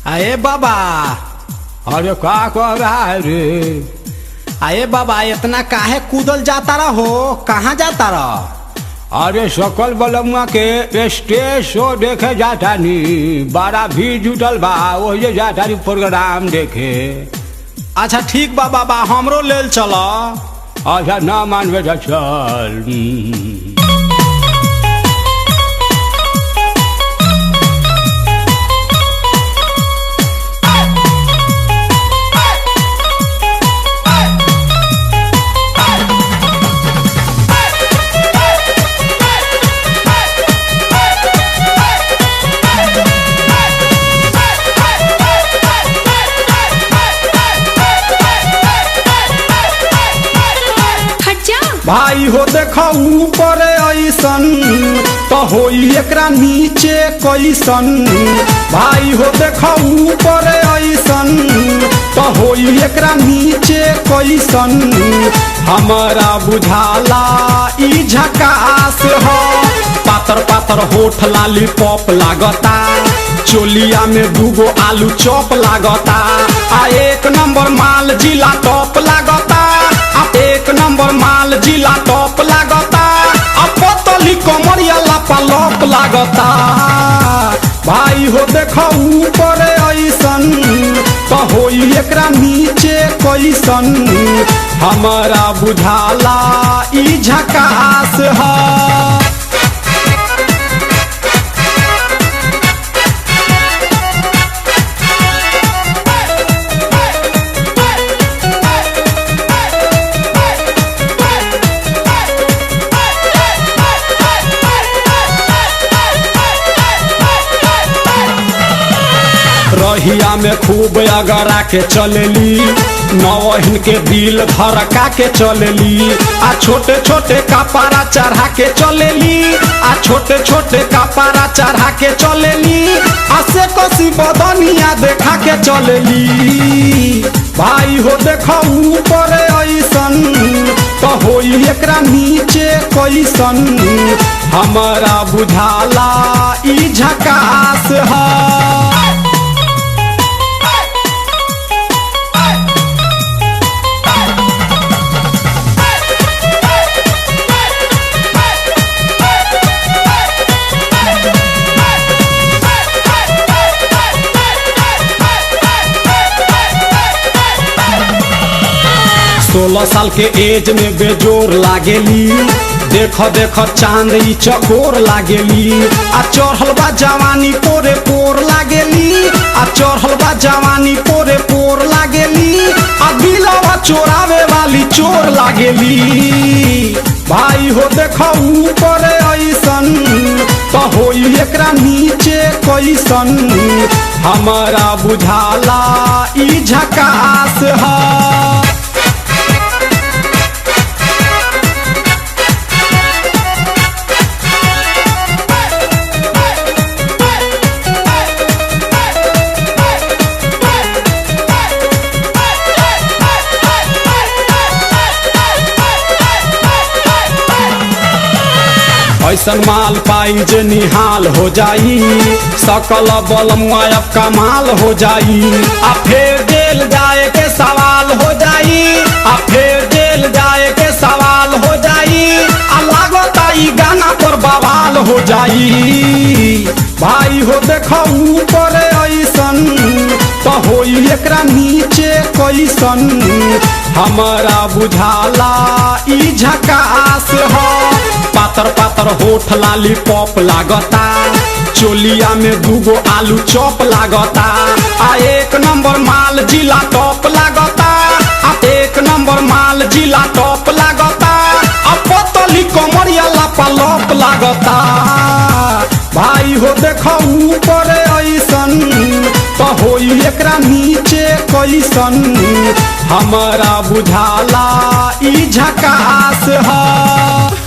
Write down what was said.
अरे बाबा, अरे क्या कर रहा है रे? अरे बाबा, इतना काहे कूदल जाता रहो? कहाँ जाता रहो? अरे सकल बलमुआ के स्टेज शो देखे जाता नी, बड़ा भी जुटल बा, वही जाता नी प्रोग्राम देखे। अच्छा ठीक बा बाबा, हमरो लेल चलो। अच्छा ना मानवे तो चल। भाई हो देखो ऊपर ऐसन तो होई एकरा नीचे कैसन। भाई हो देखो ऊपर ऐसन तो होई एकरा नीचे कैसन। हमारा बुझाला ई झकास हो, पातर पातर होठ लाली पॉप लागता, चोलिया में दूगो आलू चॉप लागता। आ एक नंबर माल जिला टॉप लागता, एक नंबर माल जिला टॉप लागता। अब पतली कमरिया लापालॉप लागता। भाई हो देखो ऊपर ऐसन तो होई एकरा नीचे कैसन। हमारा बुझाला ई झकास है। रहिया में खूब अगरा के चलेली, नवहिन के दिल धड़का के चलेली। आ छोटे छोटे कपड़ा चढ़ा के चलेली, आ छोटे छोटे कपड़ा चढ़ा के चलेली। आ से कसी बदनिया देखा के चलेली। भाई हो देखो ऊपर ऐसन तो होई एकरा नीचे कैसन। हमारा बुझाला ई झकास है। सोलह साल के एज में बेजोर लागेली, देखो देखो चांद ई चकोर लागेली। आ चढ़ल बा जवानी पोरे पोर लागेली, आ चढ़ल बा जवानी पोरे पोर लागेली। आ दिलवा चोरावे वाली चोर लागेली। भाई हो देखो ऊपर ऐसन तो होई एकरा नीचे कैसन। हमारा बुझाला ई झकास है। ऐसन माल पाई जे निहाल हो जाई, सकल बलमुआ अब कमाल हो जाई। आ फिर जेल जाए के सवाल हो जाई, आ फिर जेल जाए के सवाल हो जाई। आ लागता ई गाना पर बवाल हो जाई। भाई हो देखो ऊपर ऐसन तो होई एकरा नीचे कैसन। हमारा बुझाला ई झकास है। पातर पातर होठ लाली पॉप लागता, चोलिया में दूगो आलू चॉप लागता। आ एक नंबर माल जिला टॉप लागता, आ एक नंबर माल जिला टॉप लागता। आ पतली कमरिया लापालॉप लागता। भाई हो देखो ऊपर ऐसन तो होई एकरा नीचे कैसन। हमारा बुझाला ई झकास है।